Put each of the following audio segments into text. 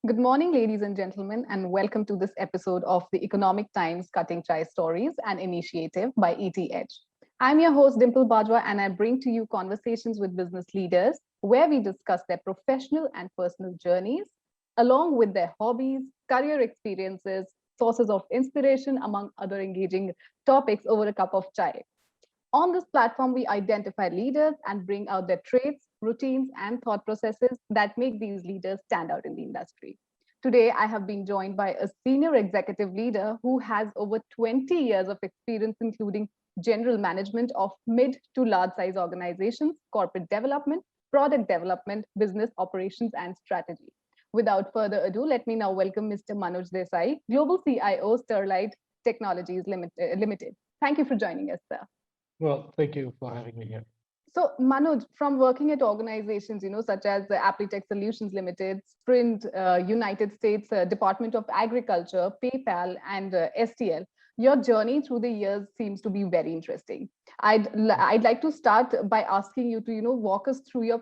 Good morning, ladies and gentlemen, and welcome to this episode of the Economic Times Cutting Chai Stories, an initiative by ET Edge. I'm your host, Dimple Bajwa, and I bring to you conversations with business leaders where we discuss their professional and personal journeys, along with their hobbies, career experiences, sources of inspiration, among other engaging topics over a cup of chai. On this platform, we identify leaders and bring out their traits, routines, and thought processes that make these leaders stand out in the industry. Today, I have been joined by a senior executive leader who has over 20 years of experience, including general management of mid to large size organizations, corporate development, product development, business operations, and strategy. Without further ado, let me now welcome Mr. Manuj Desai, Global CIO, Sterlite Technologies Limited. Thank you for joining us, sir. Well, thank you for having me here. So, Manoj, from working at organizations, such as Appletech Solutions Limited, Sprint, United States Department of Agriculture, PayPal, and STL, your journey through the years seems to be very interesting. I'd like to start by asking you to, walk us through your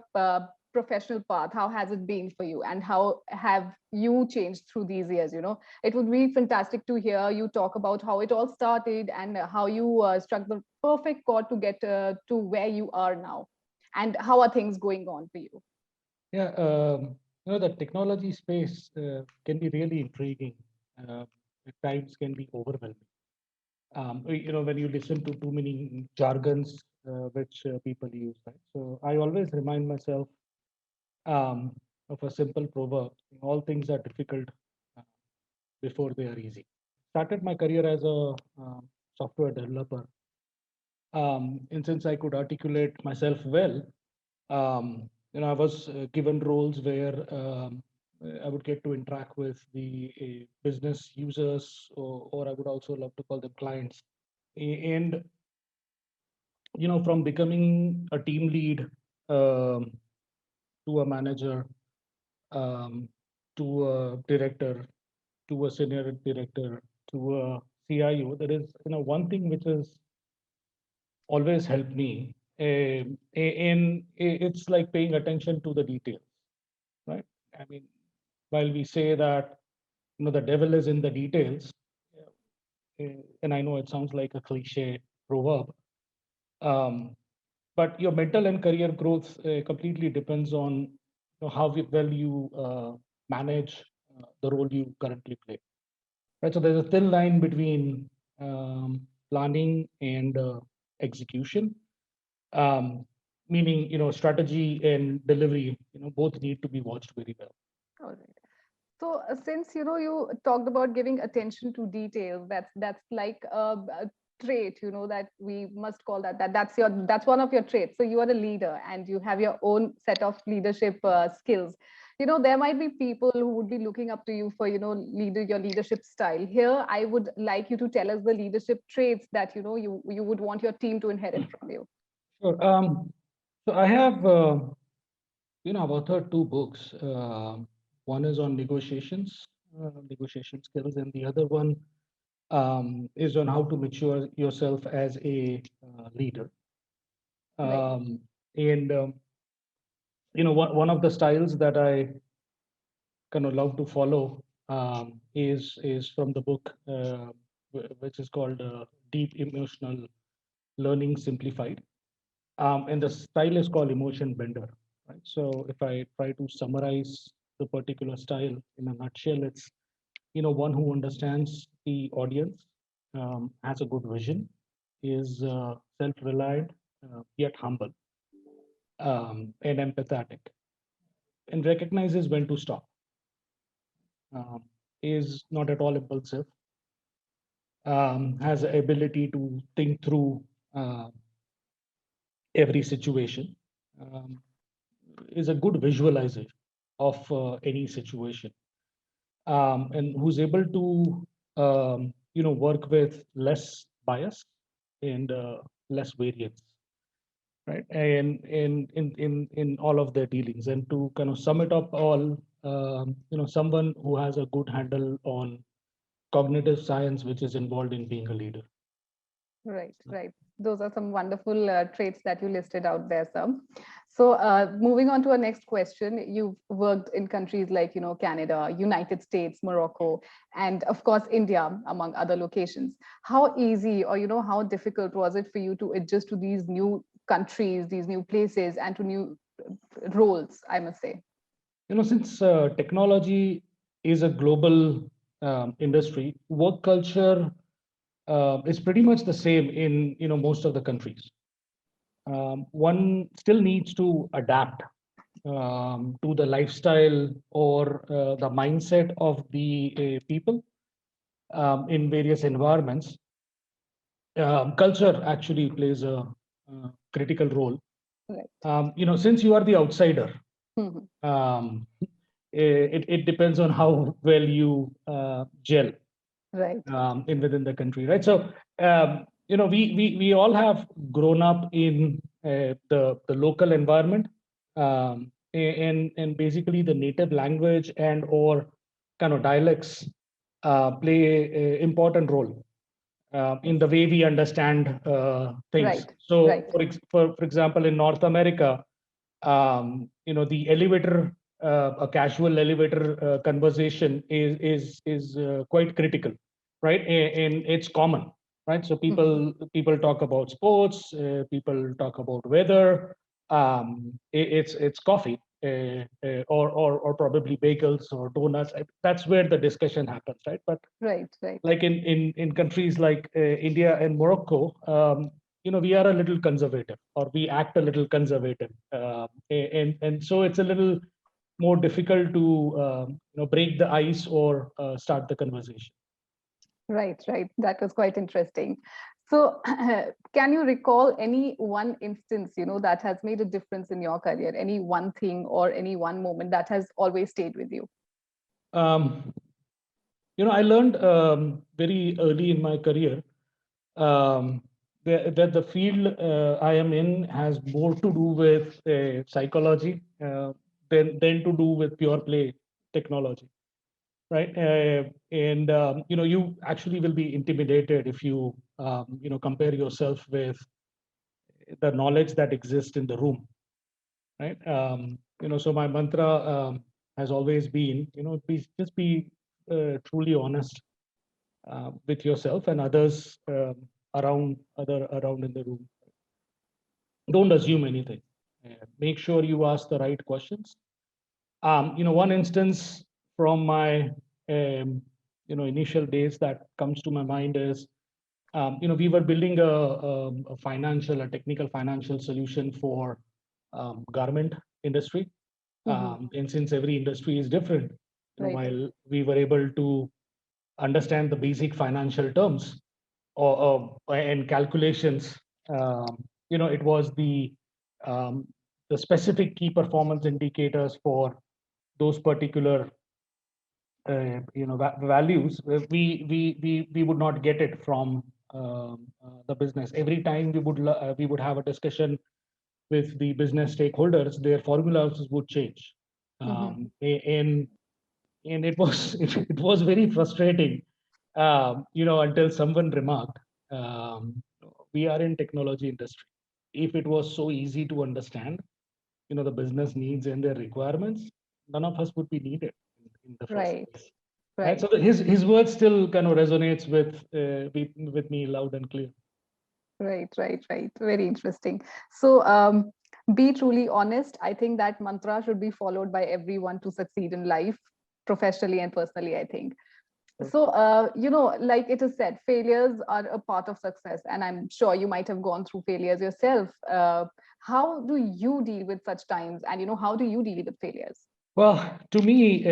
professional path. How has it been for you, and how have you changed through these years? It would be fantastic to hear you talk about how it all started and how you struck the perfect chord to get to where you are now, and how are things going on for you? Yeah, the technology space can be really intriguing. At times can be overwhelming. When you listen to too many jargons which people use, right? So I always remind myself of a simple proverb: all things are difficult uh, before they are easy. Started my career as a software developer, and since I could articulate myself well, I was given roles where I would get to interact with the business users, or I would also love to call them clients. And from becoming a team lead um, to a manager, um, to a director, to a senior director, to a CIO, there is one thing which has always helped me, and it's like paying attention to the details, right? I mean, while we say that the devil is in the details, and I know it sounds like a cliche proverb, um, but your mental and career growth completely depends on how well you manage the role you currently play. Right, so there's a thin line between planning and execution, um, meaning strategy and delivery. Both need to be watched very well. All right. So, since you talked about giving attention to details, that's like a trait, that we must call that's one of your traits. So you are a leader, and you have your own set of leadership skills. There might be people who would be looking up to you for your leadership style. Here, I would like you to tell us the leadership traits that you would want your team to inherit from you. Sure. So I have I've authored two books. One is on negotiation skills, and the other one is on how to mature yourself as a leader. Right. And one of the styles that I kind of love to follow is from the book, which is called Deep Emotional Learning Simplified, and the style is called Emotion Bender. Right. So if I try to summarize the particular style in a nutshell, it's one who understands the audience, has a good vision, is self-reliant, yet humble, and empathetic, and recognizes when to stop, um, is not at all impulsive, has the ability to think through uh, every situation, um, is a good visualizer of any situation, and who's able to work with less bias and less variance, right? And in all of their dealings, and to kind of sum it up all, someone who has a good handle on cognitive science, which is involved in being a leader. Right, right. Those are some wonderful traits that you listed out there, sir. So, moving on to our next question, you've worked in countries like, Canada, United States, Morocco, and of course, India, among other locations. How easy or, how difficult was it for you to adjust to these new countries, these new places, and to new roles, I must say? Since technology is a global industry, work culture is pretty much the same in most of the countries. One still needs to adapt to the lifestyle or the mindset of the people in various environments. Culture actually plays a critical role. Right. Since you are the outsider, Mhm. um, it depends on how well you gel Right. in within the country, right? So we all have grown up in the local environment, and basically the native language and or kind of dialects play a important role in the way we understand things. Right. So, Right. for example, in North America, the elevator, a casual elevator conversation is quite critical, right? And it's common, right? So Mhm. people talk about sports, people talk about weather. It's coffee, or probably bagels or donuts. That's where the discussion happens, right? But Right. Right. like in countries like India and Morocco, we are a little conservative, or we act a little conservative, and so it's a little more difficult to break the ice or start the conversation. Right, right. That was quite interesting. So, can you recall any one instance, that has made a difference in your career? Any one thing or any one moment that has always stayed with you? Um, I learned very early in my career um, that the field I am in has more to do with psychology than to do with pure play technology, right? And you actually will be intimidated if you compare yourself with the knowledge that exists in the room, right? So my mantra has always been, just be truly honest with yourself and others around in the room. Don't assume anything. Make sure you ask the right questions. One instance from my initial days that comes to my mind is we were building a technical financial solution for garment industry. Hmm. And since every industry is different, Right. while we were able to understand the basic financial terms and calculations, it was um, the specific key performance indicators for those particular values. We would not get it from the business. Every time we would have a discussion with the business stakeholders, their formulas would change, Hmm. and it was it was very frustrating, until someone remarked, um, we are in technology industry. If it was so easy to understand, the business needs and their requirements, none of us would be needed in the first Right. place, right? Right. So his words still kind of resonates with me loud and clear. Right. Right. Right. Very interesting. So, be truly honest. I think that mantra should be followed by everyone to succeed in life, professionally and personally, I think. So, like it is said, failures are a part of success. And I'm sure you might have gone through failures yourself. How do you deal with such times? And, how do you deal with failures? Well, to me,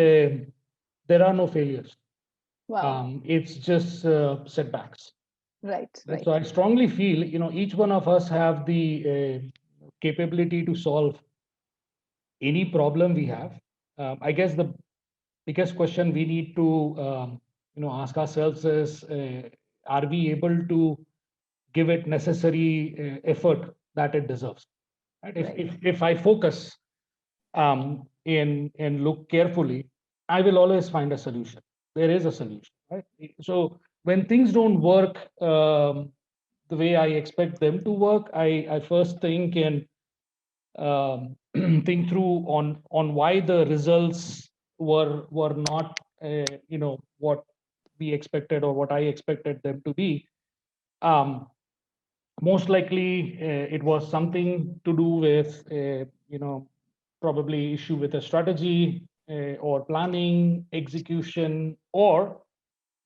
there are no failures. Wow. It's just setbacks. Right, Right. right. So I strongly feel, each one of us have the capability to solve any problem we have. I guess the biggest question we need to, ask ourselves is, are we able to give it necessary effort that it deserves? Right? If, Right. if, if I focus and look carefully, I will always find a solution. There is a solution, right? So when things don't work, the way I expect them to work, I first think and um, think through on why the results were not what we expected or what I expected them to be. Um, Most likely, it was something to do with probably issue with a strategy or planning, execution, or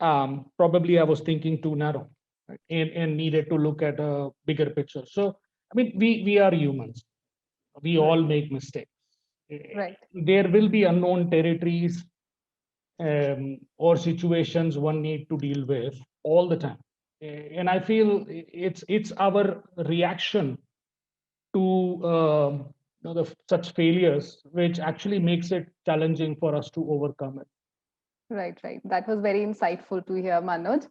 probably I was thinking too narrow, right? And needed to look at a bigger picture. So, I mean, we are humans. We all Right. make mistakes. Right. There will be unknown territories or situations one need to deal with all the time. And I feel it's our reaction to such failures which actually makes it challenging for us to overcome it. Right, right. That was very insightful to hear, Manoj.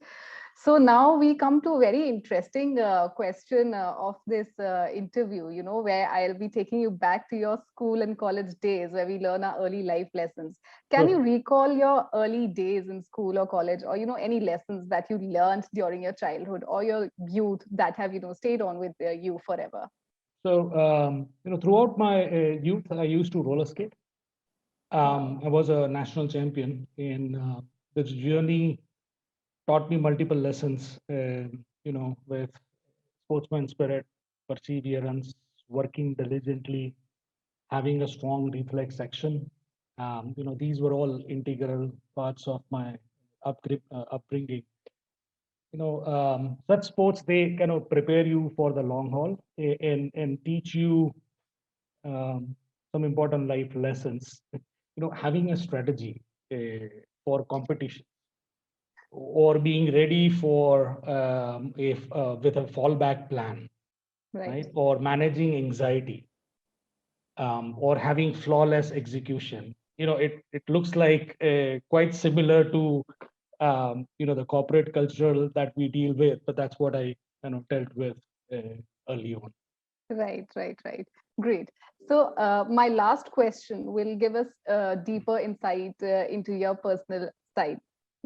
So now we come to a very interesting question of this interview, where I'll be taking you back to your school and college days where we learn our early life lessons. Can you Sure. recall your early days in school or college, or, any lessons that you learned during your childhood or your youth that have, stayed on with you forever? So, throughout my youth, I used to roller skate. Wow. I was a national champion, and this journey taught me multiple lessons, with sportsman spirit, perseverance, working diligently, having a strong reflex action. These were all integral parts of my upbringing. Such sports, they kind of prepare you for the long haul and teach you um, some important life lessons. Having a strategy for competition or being ready for if with a fallback plan, Right. right? Or managing anxiety, or having flawless execution. It looks like quite similar to the corporate culture that we deal with, but that's what I dealt with early on. Right, right, right. Great. So, my last question will give us a deeper insight into your personal side.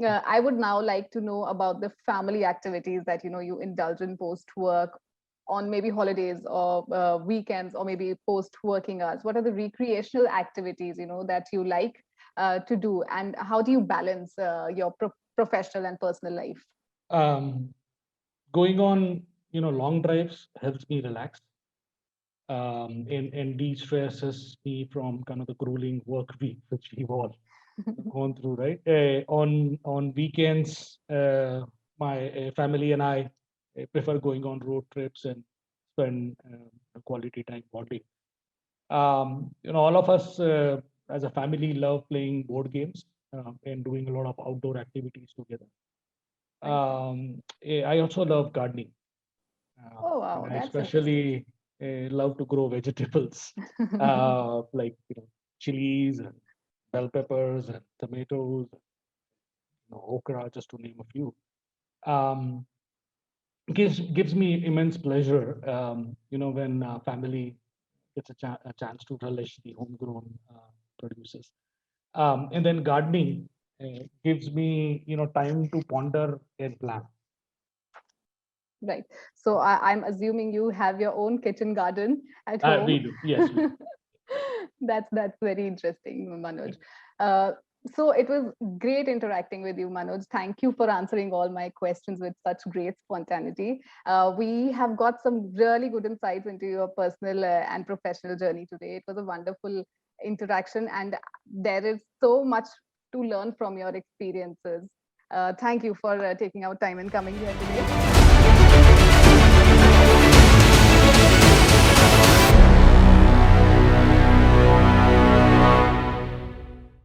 I would now like to know about the family activities that you indulge in post work, on maybe holidays or weekends, or maybe post working hours. What are the recreational activities that you like to do, and how do you balance your professional and personal life? Um, Going on, long drives helps me relax, and de-stresses me from kind of the grueling work week which we've all gone through, right? On weekends, my family and I prefer going on road trips and spend quality time bonding. All of us as a family love playing board games and doing a lot of outdoor activities together. Right. I also love gardening, Oh and wow, I that's interesting. especially love to grow vegetables like chilies and bell peppers and tomatoes, okra, just to name a few. Um, gives me immense pleasure, when family gets a chance to relish the homegrown produces. And then gardening gives me, time to ponder and plan. Right. So I'm assuming you have your own kitchen garden at We home. do, yes, we do. That's very interesting, Yeah. Manoj. Uh, so it was great interacting with you, Manoj. Thank you for answering all my questions with such great spontaneity. We have got some really good insights into your personal and professional journey today. It was a wonderful interaction, and there is so much to learn from your experiences. Thank you for taking our time and coming here today.